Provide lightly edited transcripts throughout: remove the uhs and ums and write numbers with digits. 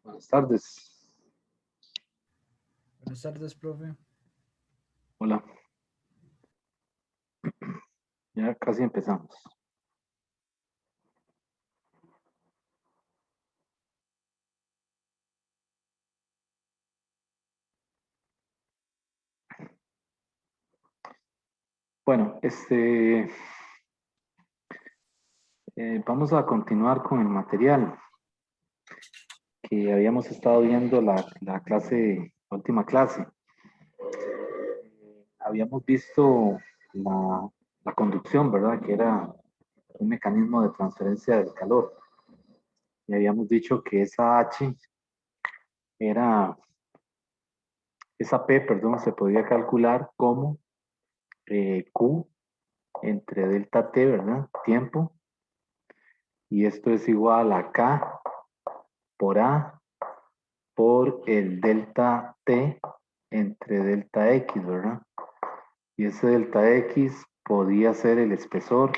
Buenas tardes. Buenas tardes, profe. Hola. Ya casi empezamos. Bueno, vamos a continuar con el material que habíamos estado viendo la última clase. Habíamos visto la conducción, ¿verdad? Que era un mecanismo de transferencia del calor. Y habíamos dicho que era, esa P, perdón, se podía calcular como Q entre delta T, ¿verdad? Tiempo. Y esto es igual a K por A por el delta T entre delta X, ¿verdad? Y ese delta X podía ser el espesor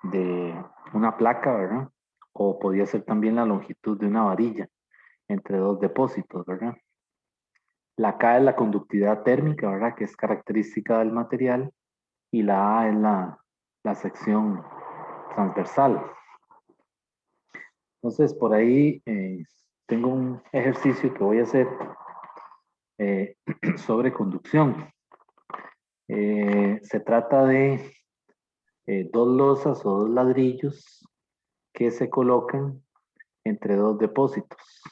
de una placa, ¿verdad? O podía ser también la longitud de una varilla entre dos depósitos, ¿verdad? La K es la conductividad térmica, ¿verdad? Que es característica del material. Y la A es la sección transversal. Entonces, por ahí tengo un ejercicio que voy a hacer sobre conducción. Se trata de dos losas o dos ladrillos que se colocan entre dos depósitos.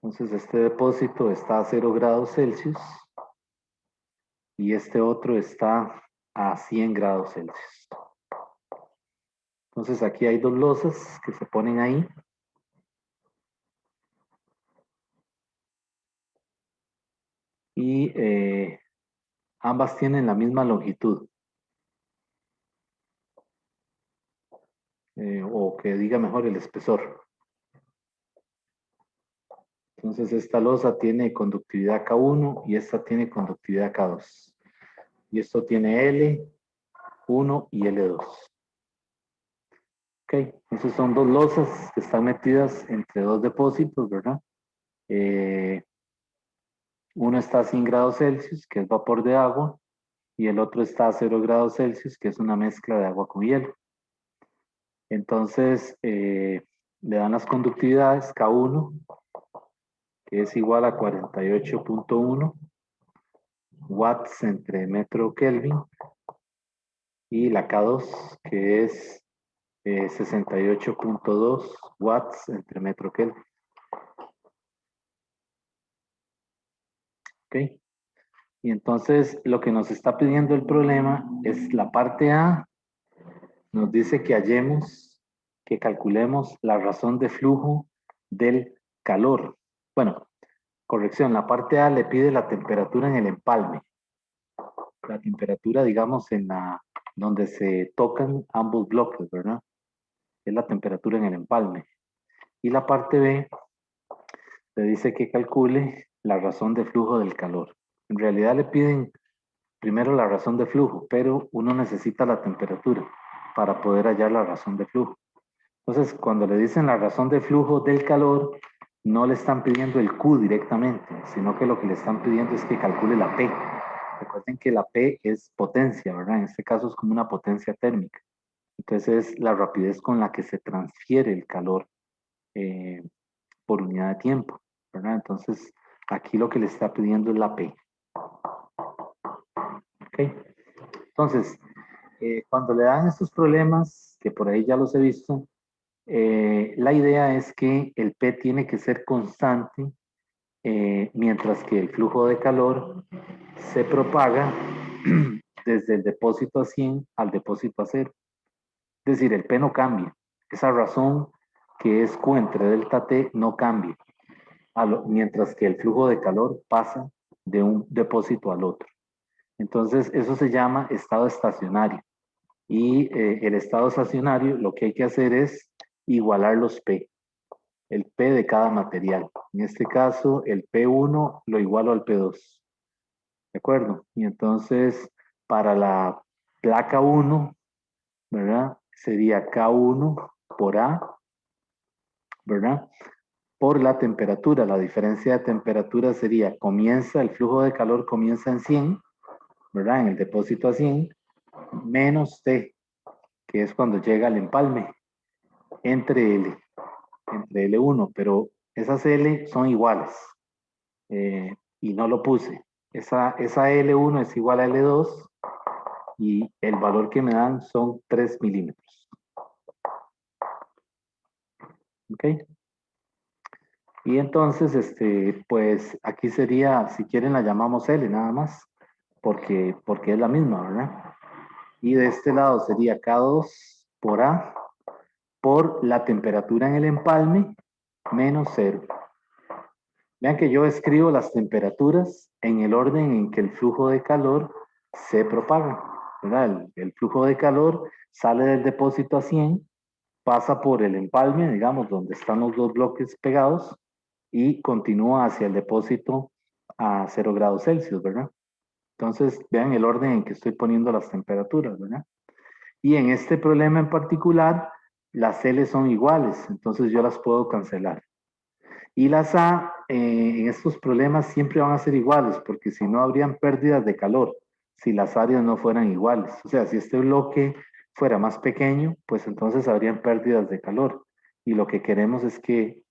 Entonces, este depósito está a 0 grados Celsius y este otro está a 100 grados Celsius. Entonces, aquí hay dos losas que se ponen ahí. Y ambas tienen la misma longitud. O que diga mejor el espesor. Entonces esta losa tiene conductividad K1 y esta tiene conductividad K2. Y esto tiene L1 y L2. Ok, entonces son dos losas que están metidas entre dos depósitos, ¿verdad? Uno está a 100 grados Celsius, que es vapor de agua, y el otro está a 0 grados Celsius, que es una mezcla de agua con hielo. Entonces, le dan las conductividades K1, que es igual a 48.1 watts entre metro Kelvin, y la K2, que es 68.2 watts entre metro Kelvin. ¿Ok? Y entonces lo que nos está pidiendo el problema es la parte A, nos dice que hallemos, que calculemos la razón de flujo del calor. Bueno, corrección, la parte A le pide la temperatura en el empalme. La temperatura, digamos, donde se tocan ambos bloques, ¿verdad? Es la temperatura en el empalme. Y la parte B le dice que calcule la razón de flujo del calor. En realidad le piden primero la razón de flujo, pero uno necesita la temperatura para poder hallar la razón de flujo. Entonces, cuando le dicen la razón de flujo del calor, no le están pidiendo el Q directamente, sino que lo que le están pidiendo es que calcule la P. Recuerden que la P es potencia, ¿verdad? En este caso es como una potencia térmica. Entonces, es la rapidez con la que se transfiere el calor eh, por unidad de tiempo, ¿verdad? Entonces, aquí lo que le está pidiendo es la P. ¿Ok? Entonces, cuando le dan estos problemas, que por ahí ya los he visto, la idea es que el P tiene que ser constante mientras que el flujo de calor se propaga desde el depósito a 100 al depósito a 0. Es decir, el P no cambia. Esa razón que es Q entre delta T no cambia, mientras que el flujo de calor pasa de un depósito al otro. Entonces, eso se llama estado estacionario. Y el estado estacionario lo que hay que hacer es igualar los P, el P de cada material. En este caso, el P1 lo igualo al P2. ¿De acuerdo? Y entonces, para la placa 1, ¿verdad? Sería K1 por A, ¿verdad? por la temperatura. La diferencia de temperatura sería, el flujo de calor comienza en 100, ¿verdad? En el depósito a 100, menos T, que es cuando llega al empalme, entre L1, pero esas L son iguales, y no lo puse. Esa L1 es igual a L2 y el valor que me dan son 3 milímetros. ¿Ok? Y entonces, pues aquí sería, si quieren la llamamos L nada más, porque es la misma, ¿verdad? Y de este lado sería K2 por A por la temperatura en el empalme menos 0. Vean que yo escribo las temperaturas en el orden en que el flujo de calor se propaga, ¿verdad? El flujo de calor sale del depósito a 100, pasa por el empalme, digamos, donde están los dos bloques pegados, y continúa hacia el depósito a 0 grados Celsius, ¿verdad? Entonces, vean el orden en que estoy poniendo las temperaturas, ¿verdad? Y en este problema en particular, las L son iguales, entonces yo las puedo cancelar. Y las A en estos problemas siempre van a ser iguales, porque si no habrían pérdidas de calor, si las áreas no fueran iguales. O sea, si este bloque fuera más pequeño, pues entonces habrían pérdidas de calor. Y lo que queremos es que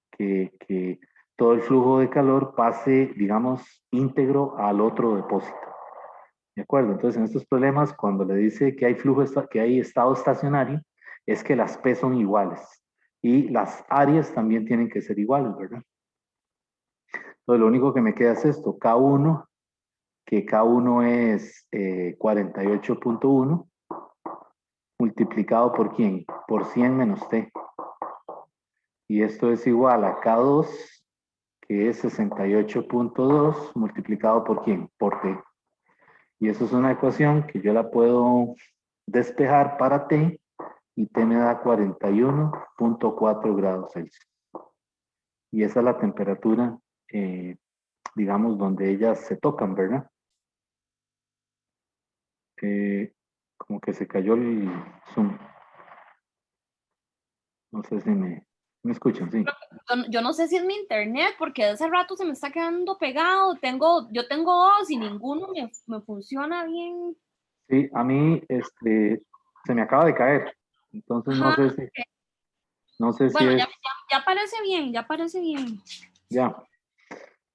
todo el flujo de calor pase, digamos, íntegro al otro depósito. ¿De acuerdo? Entonces, en estos problemas, cuando le dice que hay flujo, que hay estado estacionario, es que las P son iguales. Y las áreas también tienen que ser iguales, ¿verdad? Entonces, lo único que me queda es esto, K1, que K1 es 48.1, multiplicado por ¿quién? Por 100 menos T. Y esto es igual a K2, que es 68.2, multiplicado por ¿quién? Por T. Y eso es una ecuación que yo la puedo despejar para T, y T me da 41.4 grados Celsius. Y esa es la temperatura, digamos, donde ellas se tocan, ¿verdad? Como que se cayó el Zoom. No sé si me escuchan, sí. Yo no sé si es mi internet, porque de hace rato se me está quedando pegado. Yo tengo dos y ninguno me funciona bien. Sí, a mí se me acaba de caer. Entonces Ajá. no sé si Bueno, es ya parece bien, ya parece bien. ya.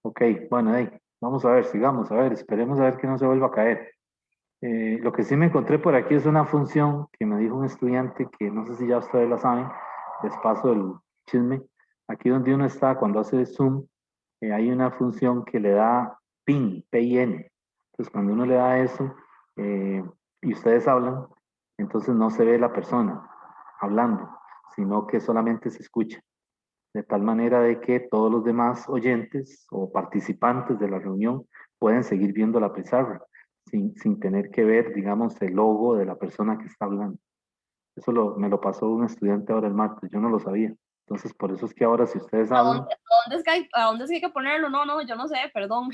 Ok, bueno, ahí, vamos a ver, sigamos, a ver, esperemos a ver que no se vuelva a caer. Lo que sí me encontré por aquí es una función que me dijo un estudiante que no sé si ya ustedes la saben, les paso el chisme. Aquí donde uno está, cuando hace zoom, hay una función que le da PIN, P-I-N. Entonces, cuando uno le da eso y ustedes hablan, entonces no se ve la persona hablando, sino que solamente se escucha. De tal manera de que todos los demás oyentes o participantes de la reunión pueden seguir viendo la pizarra sin tener que ver, digamos, el logo de la persona que está hablando. Eso me lo pasó un estudiante ahora el martes, yo no lo sabía. Entonces, por eso es que ahora si ustedes hablan, A dónde es que hay que ponerlo? No, yo no sé, perdón.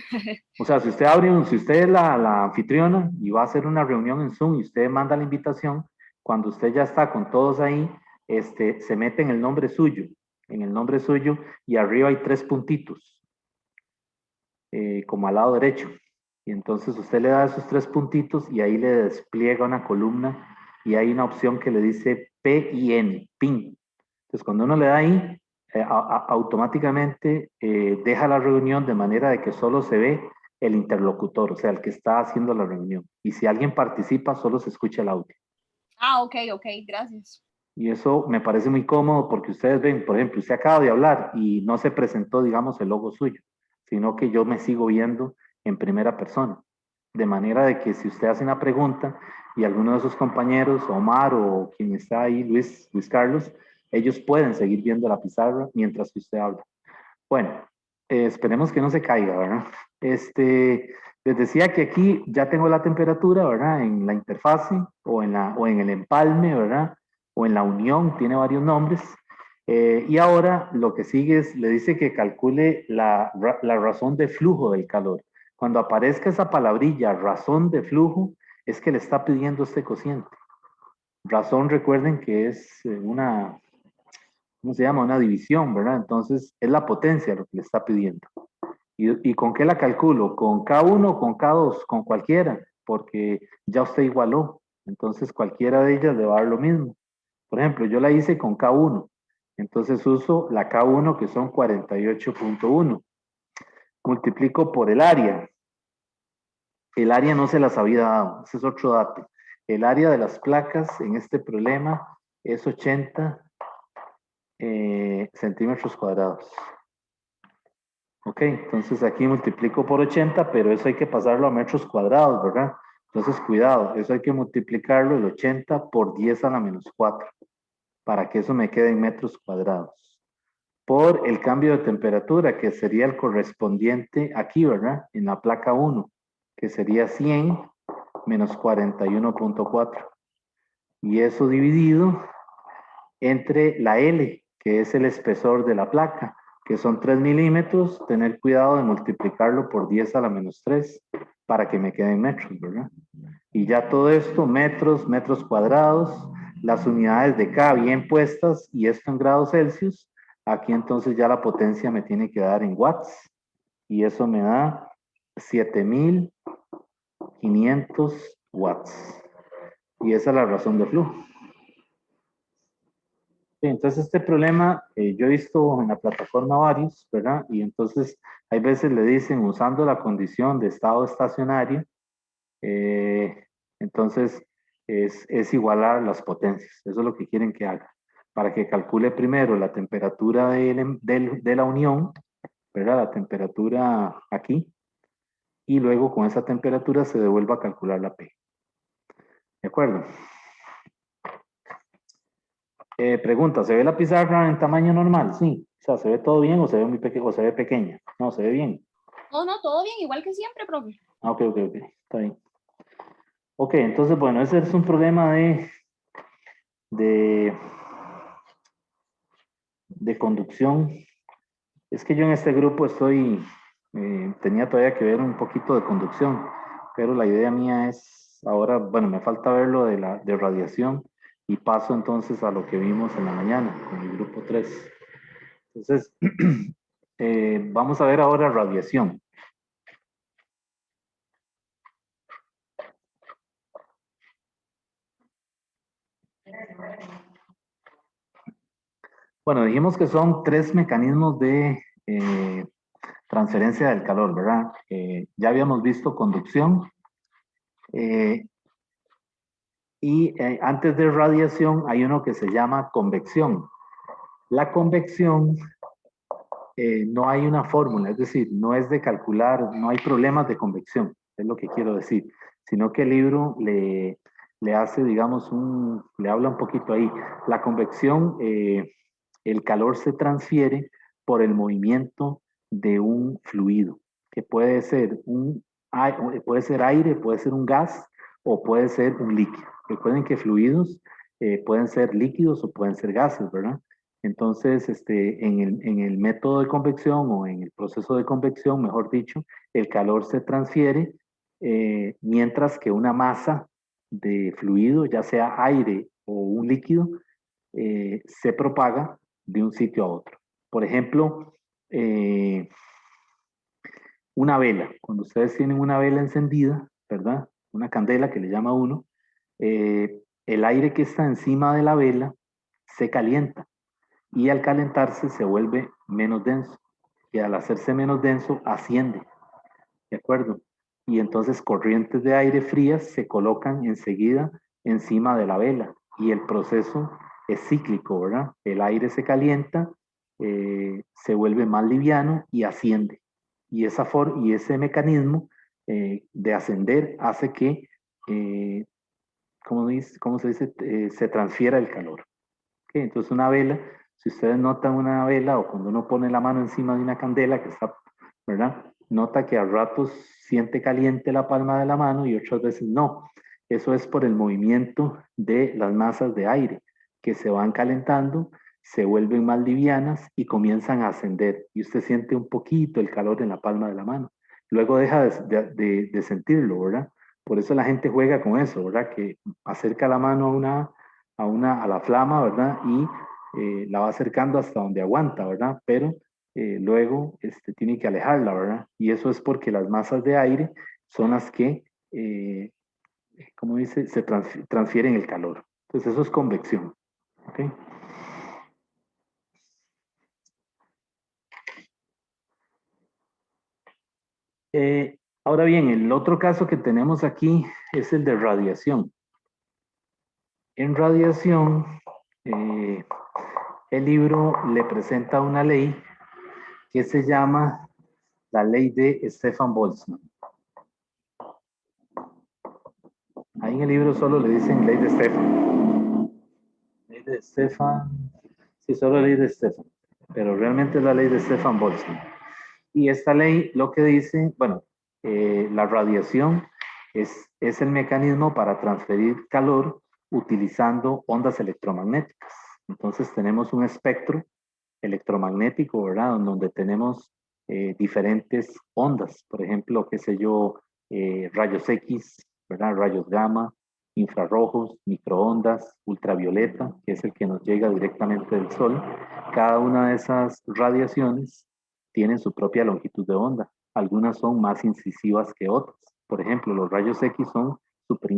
o sea, si usted es la anfitriona y va a hacer una reunión en Zoom y usted manda la invitación, cuando usted ya está con todos ahí, se mete en el nombre suyo, y arriba hay 3 puntitos, como al lado derecho. Y entonces usted le da esos 3 puntitos y ahí le despliega una columna y hay una opción que le dice PIN, PIN. Entonces cuando uno le da ahí, automáticamente deja la reunión de manera de que solo se ve el interlocutor, o sea, el que está haciendo la reunión. Y si alguien participa, solo se escucha el audio. Ah, ok, gracias. Y eso me parece muy cómodo porque ustedes ven, por ejemplo, usted acaba de hablar y no se presentó, digamos, el logo suyo, sino que yo me sigo viendo en primera persona. De manera de que si usted hace una pregunta y alguno de sus compañeros, Omar o quien está ahí, Luis Carlos, ellos pueden seguir viendo la pizarra mientras que usted habla. Bueno, esperemos que no se caiga, ¿verdad? Les decía que aquí ya tengo la temperatura, ¿verdad? En la interfase o en el empalme, ¿verdad? O en la unión, tiene varios nombres. Y ahora lo que sigue es, le dice que calcule la razón de flujo del calor. Cuando aparezca esa palabrilla, razón de flujo, es que le está pidiendo este cociente. Razón, recuerden que es ¿cómo se llama? Una división, ¿verdad? Entonces es la potencia lo que le está pidiendo. ¿Y con qué la calculo? ¿Con K1 o con K2? Con cualquiera, porque ya usted igualó. Entonces cualquiera de ellas le va a dar lo mismo. Por ejemplo, yo la hice con K1. Entonces uso la K1 que son 48.1. Multiplico por el área. El área no se las había dado. Ese es otro dato. El área de las placas en este problema es 80 centímetros cuadrados. Ok, entonces aquí multiplico por 80, pero eso hay que pasarlo a metros cuadrados, ¿verdad? Entonces, cuidado, eso hay que multiplicarlo el 80 por 10 a la menos 4, para que eso me quede en metros cuadrados. Por el cambio de temperatura, que sería el correspondiente aquí, ¿verdad? En la placa 1, que sería 100 menos 41.4. Y eso dividido entre la L, que es el espesor de la placa, que son 3 milímetros, tener cuidado de multiplicarlo por 10 a la menos 3 para que me queden metros, ¿verdad? Y ya todo esto, metros, metros cuadrados, las unidades de K bien puestas y esto en grados Celsius, aquí entonces ya la potencia me tiene que dar en watts y eso me da 7500 watts. Y esa es la razón de flujo. Sí, entonces este problema yo he visto en la plataforma varios, ¿verdad? Y entonces hay veces le dicen usando la condición de estado estacionario, eh, entonces es igualar las potencias, eso es lo que quieren que haga, para que calcule primero la temperatura de la unión, ¿verdad? La temperatura aquí, y luego con esa temperatura se devuelva a calcular la P. ¿De acuerdo? Pregunta, ¿se ve la pizarra en tamaño normal? Sí. O sea, ¿se ve todo bien o se ve muy pequeño o se ve pequeña? No, se ve bien. No, no, todo bien, igual que siempre, profe. Ah, ok, ok, ok. Está bien. Ok, entonces, bueno, ese es un problema de, de conducción. Es que yo en este grupo tenía todavía que ver un poquito de conducción, pero la idea mía es, ahora, bueno, me falta ver lo de radiación y paso entonces a lo que vimos en la mañana con el grupo 3. Entonces, vamos a ver ahora radiación. Bueno, dijimos que son 3 mecanismos de transferencia del calor, ¿verdad? Ya habíamos visto conducción eh, y antes de radiación hay uno que se llama convección. La convección no hay una fórmula, es decir, no es de calcular, no hay problemas de convección, es lo que quiero decir, sino que el libro le hace, digamos, le habla un poquito ahí. La convección, el calor se transfiere por el movimiento de un fluido, que puede ser aire, puede ser un gas o puede ser un líquido. Recuerden que fluidos pueden ser líquidos o pueden ser gases, ¿verdad? Entonces, en el método de convección o en el proceso de convección, mejor dicho, el calor se transfiere mientras que una masa de fluido, ya sea aire o un líquido, se propaga de un sitio a otro. Por ejemplo, una vela. Cuando ustedes tienen una vela encendida, ¿verdad? Una candela que le llama uno, el aire que está encima de la vela se calienta y al calentarse se vuelve menos denso y al hacerse menos denso asciende, ¿de acuerdo? Y entonces corrientes de aire frías se colocan enseguida encima de la vela y el proceso es cíclico, ¿verdad? El aire se calienta, se vuelve más liviano y asciende. Y ese mecanismo de ascender hace que, ¿cómo se dice? Se transfiera el calor. ¿Okay? Entonces una vela, si ustedes notan una vela o cuando uno pone la mano encima de una candela que está, ¿verdad? Nota que a ratos siente caliente la palma de la mano y otras veces no. Eso es por el movimiento de las masas de aire que se van calentando, se vuelven más livianas y comienzan a ascender. Y usted siente un poquito el calor en la palma de la mano. Luego deja de sentirlo, ¿verdad? Por eso la gente juega con eso, ¿verdad? Que acerca la mano a la flama, ¿verdad? Y la va acercando hasta donde aguanta, ¿verdad? Pero luego tiene que alejarla, ¿verdad? Y eso es porque las masas de aire son las que, como dice, se transfieren el calor. Entonces eso es convección, ¿ok? Ahora bien, el otro caso que tenemos aquí es el de radiación. En radiación, eh, el libro le presenta una ley que se llama la ley de Stefan Boltzmann. Ahí en el libro solo le dicen ley de Stefan. Ley de Stefan, sí, solo ley de Stefan, pero realmente es la ley de Stefan Boltzmann. Y esta ley lo que dice, bueno, la radiación es el mecanismo para transferir calor utilizando ondas electromagnéticas. Entonces tenemos un espectro electromagnético, ¿verdad? Donde tenemos diferentes ondas, por ejemplo, qué sé yo, rayos X, ¿verdad? Rayos gamma, infrarrojos, microondas, ultravioleta, que es el que nos llega directamente del Sol. Cada una de esas radiaciones tiene su propia longitud de onda. Algunas son más incisivas que otras. Por ejemplo, los rayos X son súper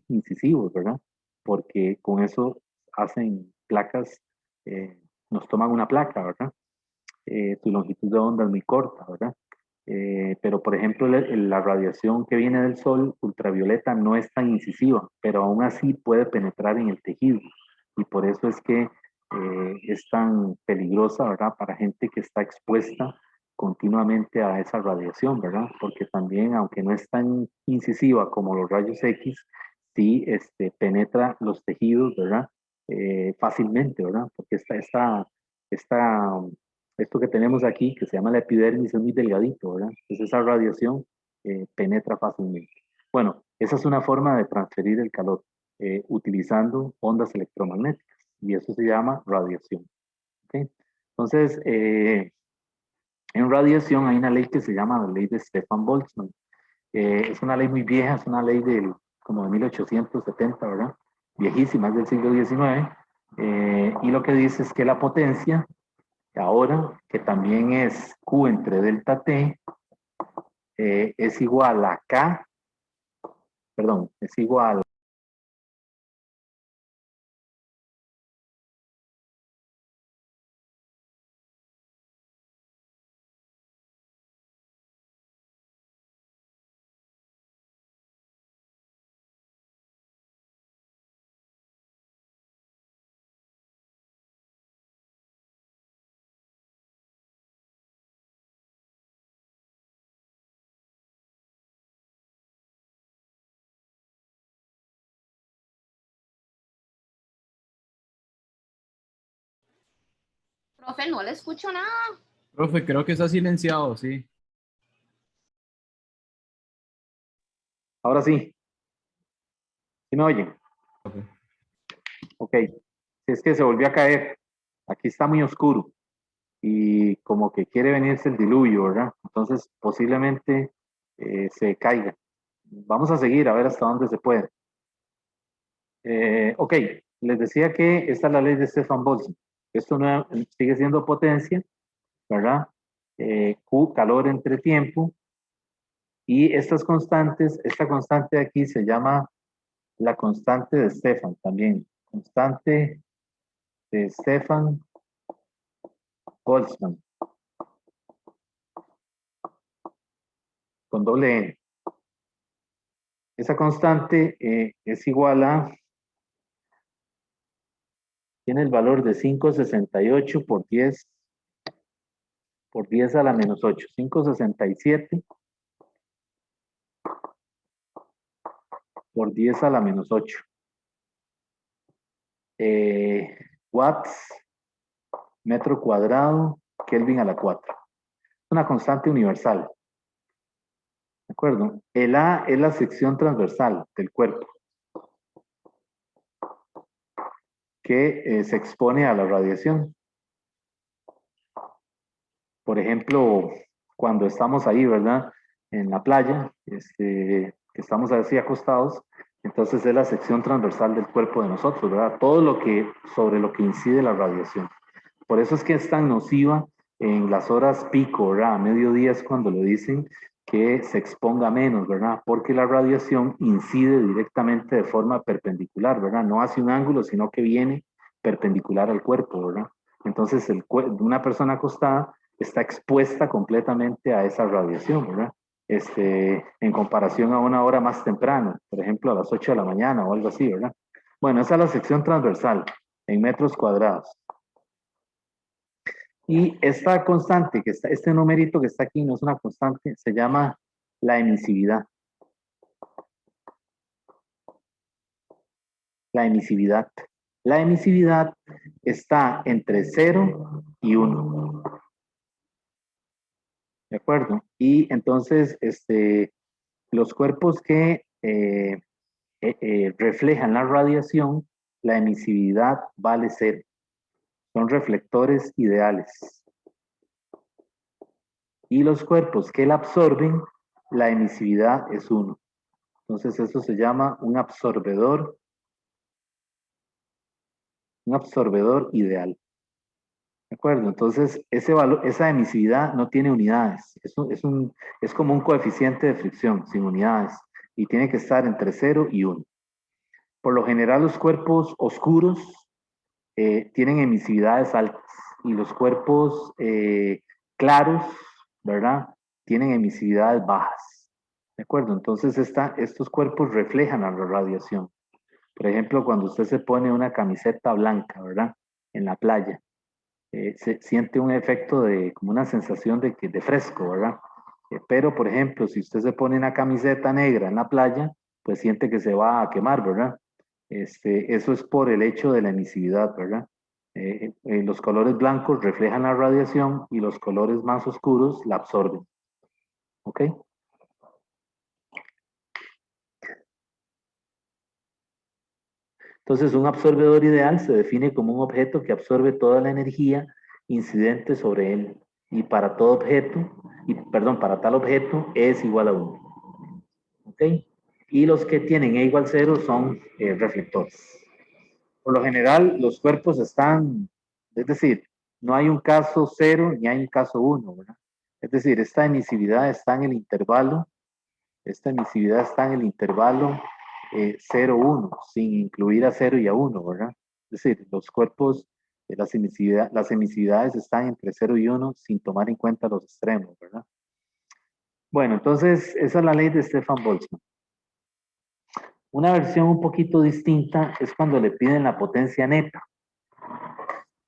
incisivos, ¿verdad? Porque con eso hacen placas, nos toman una placa, ¿verdad? Tu longitud de onda es muy corta, ¿verdad? Pero, por ejemplo, la radiación que viene del sol, ultravioleta, no es tan incisiva, pero aún así puede penetrar en el tejido. Y por eso es que es tan peligrosa, ¿verdad? Para gente que está expuesta continuamente a esa radiación, ¿verdad? Porque también, aunque no es tan incisiva como los rayos X, sí penetra los tejidos, ¿verdad? Fácilmente, ¿verdad? Porque esta esto que tenemos aquí, que se llama la epidermis, es muy delgadito, ¿verdad? Entonces esa radiación penetra fácilmente. Bueno, esa es una forma de transferir el calor utilizando ondas electromagnéticas y eso se llama radiación. ¿Okay? Entonces, en radiación hay una ley que se llama la ley de Stefan Boltzmann. Es una ley muy vieja, es una ley como de 1870, ¿verdad? Viejísima, es del siglo XIX. Y lo que dice es que la potencia ahora, que también es Q entre delta T, es igual a K, perdón, es igual. Profe, no le escucho nada. Profe, creo que está silenciado, sí. Ahora sí, ¿sí me oyen? Okay. Ok, si es que se volvió a caer, aquí está muy oscuro y como que quiere venirse el diluvio, ¿verdad? Entonces posiblemente se caiga. Vamos a seguir a ver hasta dónde se puede. Ok, les decía que esta es la ley de Stefan Boltzmann. Esto no, sigue siendo potencia, ¿verdad? Q, calor entre tiempo. Y estas constantes, esta constante de aquí se llama la constante de Stefan también. Constante de Stefan Boltzmann, con doble N. Esa constante es igual a, tiene el valor de 5,68 por 10 a la menos 8. 5,67 por 10 a la menos 8. Watts, metro cuadrado, Kelvin a la 4. Una constante universal. ¿De acuerdo? El A es la sección transversal del cuerpo que se expone a la radiación. Por ejemplo, cuando estamos ahí, ¿verdad? En la playa, que estamos así acostados, Entonces es la sección transversal del cuerpo de nosotros, ¿verdad? Todo lo que, sobre lo que incide la radiación. Por eso es que es tan nociva en las horas pico, ¿verdad? A mediodía es cuando lo dicen que se exponga menos, ¿verdad? Porque la radiación incide directamente de forma perpendicular, ¿verdad? No hace un ángulo, sino que viene perpendicular al cuerpo, ¿verdad? Entonces, una persona acostada está expuesta completamente a esa radiación, ¿verdad? En comparación a una hora más temprano, por ejemplo, a las 8 de la mañana o algo así, ¿verdad? Bueno, esa es la sección transversal en metros cuadrados. Y esta constante, este numerito que está aquí, no es una constante, se llama la emisividad. La emisividad. La emisividad está entre 0 y 1. ¿De acuerdo? Y entonces, los cuerpos que reflejan la radiación, la emisividad vale 0. Son reflectores ideales. Y los cuerpos que la absorben, la emisividad es 1. Entonces eso se llama un absorbedor ideal. ¿De acuerdo? Entonces esa emisividad no tiene unidades. Es como un coeficiente de fricción sin unidades y tiene que estar entre 0 y 1. Por lo general los cuerpos oscuros tienen emisividades altas y los cuerpos claros, ¿verdad? Tienen emisividades bajas. ¿De acuerdo? Entonces estos cuerpos reflejan a la radiación. Por ejemplo, cuando usted se pone una camiseta blanca, ¿verdad? En la playa, se siente un efecto como una sensación de fresco, ¿verdad? Pero, por ejemplo, si usted se pone una camiseta negra en la playa, pues siente que se va a quemar, ¿verdad? Eso es por el hecho de la emisividad, ¿verdad? Los colores blancos reflejan la radiación y los colores más oscuros la absorben. ¿Ok? Entonces, un absorbedor ideal se define como un objeto que absorbe toda la energía incidente sobre él. Y para todo objeto, para tal objeto, E es igual a 1. ¿Ok? Y los que tienen E igual 0 son reflectores. Por lo general, los cuerpos están, es decir, no hay un caso 0 ni hay un caso 1, ¿verdad? Es decir, esta emisividad está en el intervalo 0, 1, sin incluir a 0 y a 1, ¿verdad? Es decir, los cuerpos, las emisividades están entre 0 y 1 sin tomar en cuenta los extremos, ¿verdad? Bueno, entonces, esa es la ley de Stefan Boltzmann. Una versión un poquito distinta es cuando le piden la potencia neta.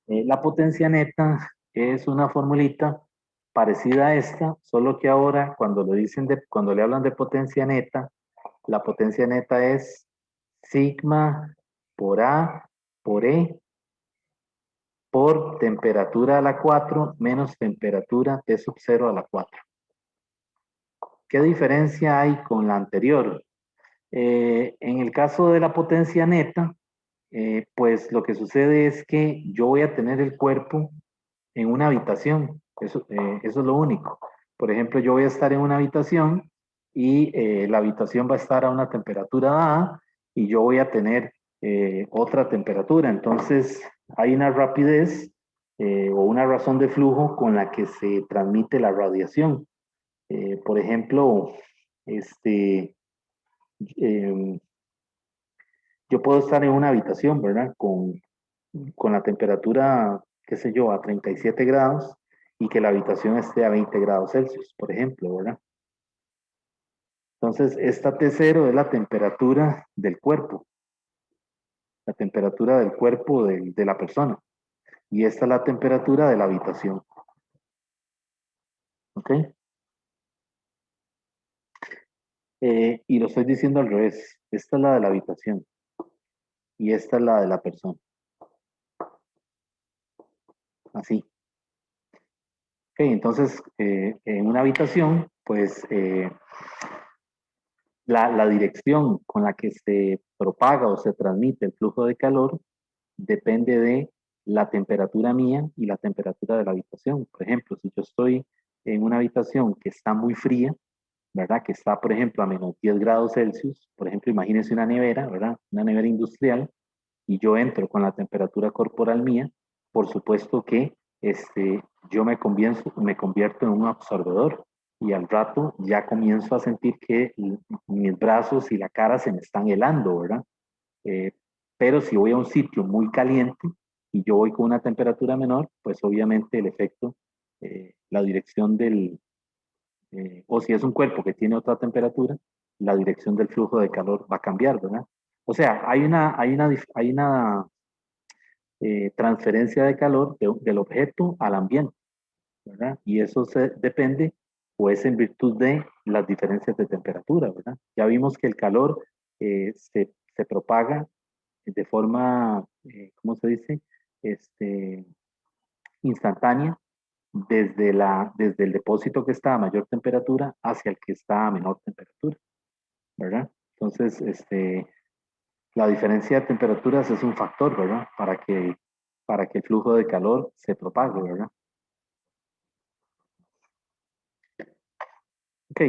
La potencia neta es una formulita parecida a esta, solo que ahora cuando le hablan de potencia neta, la potencia neta es sigma por A por E por temperatura a la 4 menos temperatura T sub 0 a la 4. ¿Qué diferencia hay con la anterior? En el caso de la potencia neta, pues lo que sucede es que yo voy a tener el cuerpo en una habitación. Eso es lo único. Por ejemplo, yo voy a estar en una habitación y la habitación va a estar a una temperatura dada y yo voy a tener otra temperatura. Entonces, hay una rapidez o una razón de flujo con la que se transmite la radiación. Por ejemplo, em, yo puedo estar en una habitación, ¿verdad? Con la temperatura, qué sé yo, a 37 grados y que la habitación esté a 20 grados Celsius, por ejemplo, ¿verdad? Entonces, esta T0 es la temperatura del cuerpo, la temperatura del cuerpo de la persona. Y esta es la temperatura de la habitación. ¿Ok? Y lo estoy diciendo al revés. Esta es la de la habitación y esta es la de la persona. Así. Ok, entonces, en una habitación, pues la dirección con la que se propaga o se transmite el flujo de calor depende de la temperatura mía y la temperatura de la habitación. Por ejemplo, si yo estoy en una habitación que está muy fría, ¿verdad? Que está, por ejemplo, a menos 10 grados Celsius. Por ejemplo, imagínense una nevera, ¿verdad? Una nevera industrial, y yo entro con la temperatura corporal mía, por supuesto que yo me convierto en un absorbedor y al rato ya comienzo a sentir que mis brazos y la cara se me están helando, ¿verdad? Eh, pero si voy a un sitio muy caliente y yo voy con una temperatura menor, pues obviamente el efecto, la dirección o si es un cuerpo que tiene otra temperatura, la dirección del flujo de calor va a cambiar, ¿verdad? O sea, hay una transferencia de calor del objeto al ambiente, ¿verdad? Y eso depende o es en virtud de las diferencias de temperatura, ¿verdad? Ya vimos que el calor se propaga de forma, ¿cómo se dice? Instantánea desde el depósito que está a mayor temperatura hacia el que está a menor temperatura, ¿verdad? Entonces, la diferencia de temperaturas es un factor, ¿verdad? Para que el flujo de calor se propague, ¿verdad? Ok,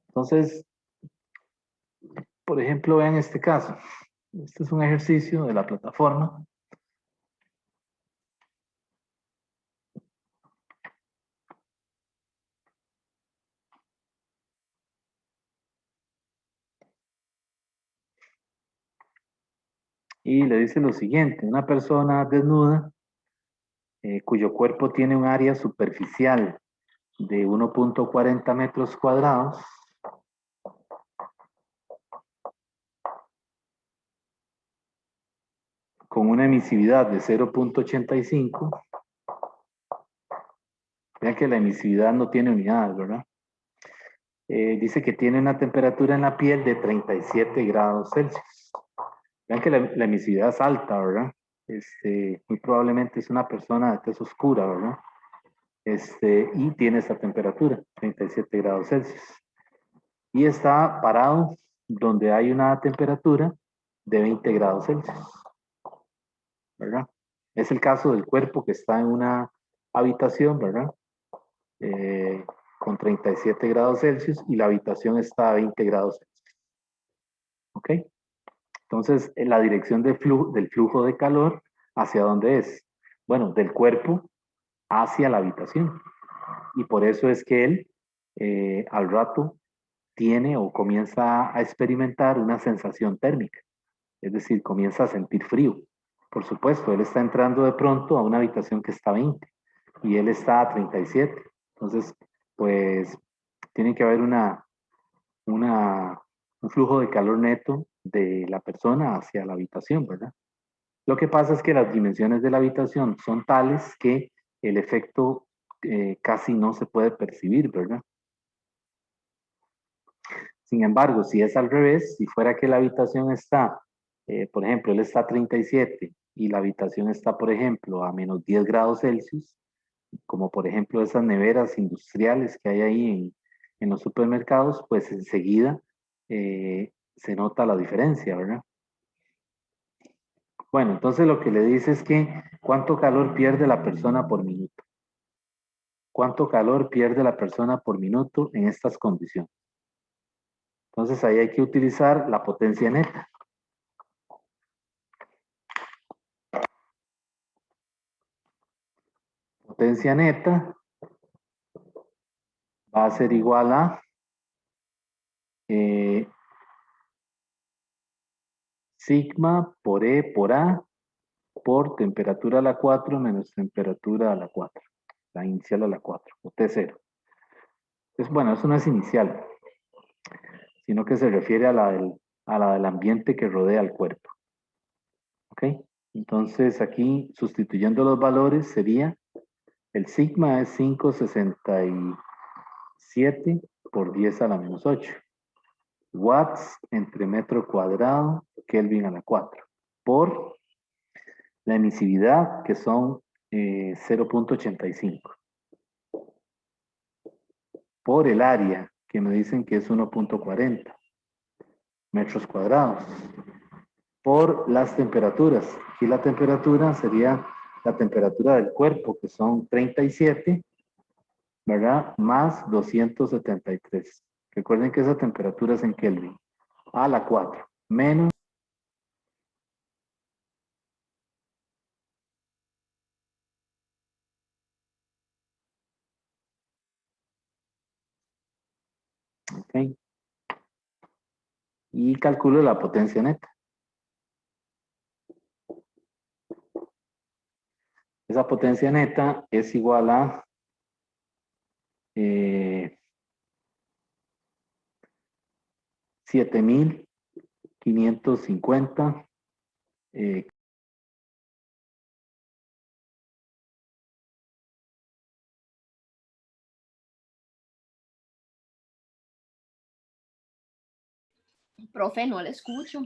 entonces, por ejemplo, vean este caso. Este es un ejercicio de la plataforma. Y le dice lo siguiente: una persona desnuda cuyo cuerpo tiene un área superficial de 1.40 metros cuadrados con una emisividad de 0.85. Vean que la emisividad no tiene unidades, ¿verdad? Dice que tiene una temperatura en la piel de 37 grados Celsius. Vean que la emisividad es alta, ¿verdad? Muy probablemente es una persona de tez oscura, ¿verdad? Y tiene esta temperatura, 37 grados Celsius. Y está parado donde hay una temperatura de 20 grados Celsius, ¿verdad? Es el caso del cuerpo que está en una habitación, ¿verdad? Con 37 grados Celsius y la habitación está a 20 grados Celsius. ¿Ok? Entonces, la dirección del flujo de calor, ¿hacia dónde es? Bueno, del cuerpo hacia la habitación. Y por eso es que él, al rato, tiene o comienza a experimentar una sensación térmica. Es decir, comienza a sentir frío. Por supuesto, él está entrando de pronto a una habitación que está a 20 y él está a 37. Entonces, pues, tiene que haber un flujo de calor neto de la persona hacia la habitación, ¿verdad? Lo que pasa es que las dimensiones de la habitación son tales que el efecto casi no se puede percibir, ¿verdad? Sin embargo, si es al revés, si fuera que la habitación está, por ejemplo, él está a 37 y la habitación está, por ejemplo, a menos 10 grados Celsius, como por ejemplo esas neveras industriales que hay ahí en los supermercados, pues enseguida se nota la diferencia, ¿verdad? Bueno, entonces lo que le dice es que ¿cuánto calor pierde la persona por minuto? ¿Cuánto calor pierde la persona por minuto en estas condiciones? Entonces ahí hay que utilizar la potencia neta. Potencia neta va a ser igual a sigma por E por A por temperatura a la 4 menos temperatura a la 4. La inicial a la 4, o T0. Entonces, bueno, eso no es inicial, sino que se refiere a la del ambiente que rodea al cuerpo. ¿Ok? Entonces, aquí, sustituyendo los valores, sería, el sigma es 5,67 por 10 a la menos 8. Watts entre metro cuadrado, Kelvin a la 4. Por la emisividad, que son 0.85. Por el área, que me dicen que es 1.40 metros cuadrados. Por las temperaturas. Aquí la temperatura sería la temperatura del cuerpo, que son 37 ¿verdad? Más 273. Recuerden que esa temperatura es en Kelvin. A la 4. Menos. Ok. Y calculo la potencia neta. Esa potencia neta es igual a 7.550 Profe, no le escucho.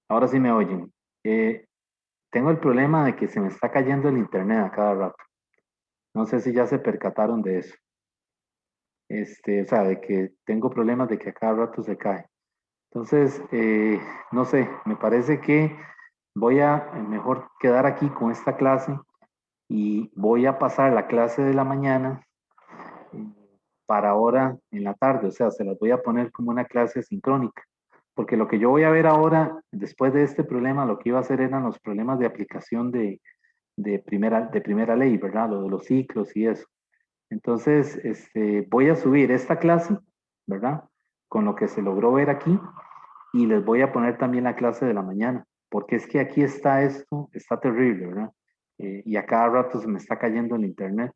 Ahora sí me oyen. Tengo el problema de que se me está cayendo el internet a cada rato. No sé si ya se percataron de eso. O sea, de que tengo problemas de que a cada rato se cae. Entonces, no sé, me parece que voy a mejor quedar aquí con esta clase y voy a pasar la clase de la mañana para ahora en la tarde. O sea, se las voy a poner como una clase sincrónica. Porque lo que yo voy a ver ahora, después de este problema, lo que iba a hacer eran los problemas de aplicación de primera ley, ¿verdad? Lo de los ciclos y eso. Entonces, voy a subir esta clase, ¿verdad? Con lo que se logró ver aquí y les voy a poner también la clase de la mañana, porque es que aquí está esto, está terrible, ¿verdad? Y a cada rato se me está cayendo el internet.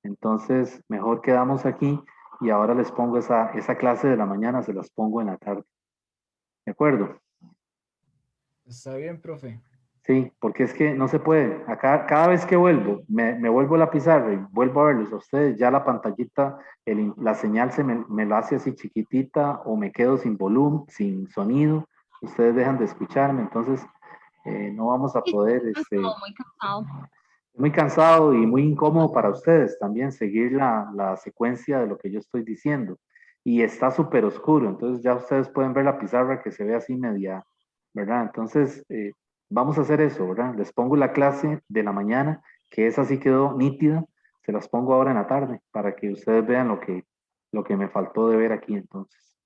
Entonces, mejor quedamos aquí y ahora les pongo esa clase de la mañana, se las pongo en la tarde. ¿De acuerdo? Está bien, profe. Sí, porque es que no se puede. Acá, cada vez que vuelvo, me vuelvo a la pizarra y vuelvo a verlos a ustedes, ya la pantallita, la señal me lo hace así chiquitita o me quedo sin volumen, sin sonido. Ustedes dejan de escucharme, entonces no vamos a poder, Muy cansado. muy cansado y muy incómodo para ustedes también seguir la secuencia de lo que yo estoy diciendo. Y está súper oscuro, entonces ya ustedes pueden ver la pizarra que se ve así media, ¿verdad? Entonces, vamos a hacer eso, ¿verdad? Les pongo la clase de la mañana, que esa sí quedó nítida, se las pongo ahora en la tarde para que ustedes vean lo que me faltó de ver aquí entonces.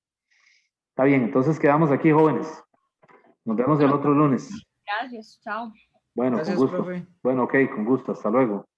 Está bien, entonces quedamos aquí, jóvenes. Nos vemos el Bueno, otro lunes. gracias. Chao. Bueno, con Gracias, gusto. profe. Bueno, ok, con gusto. Hasta luego.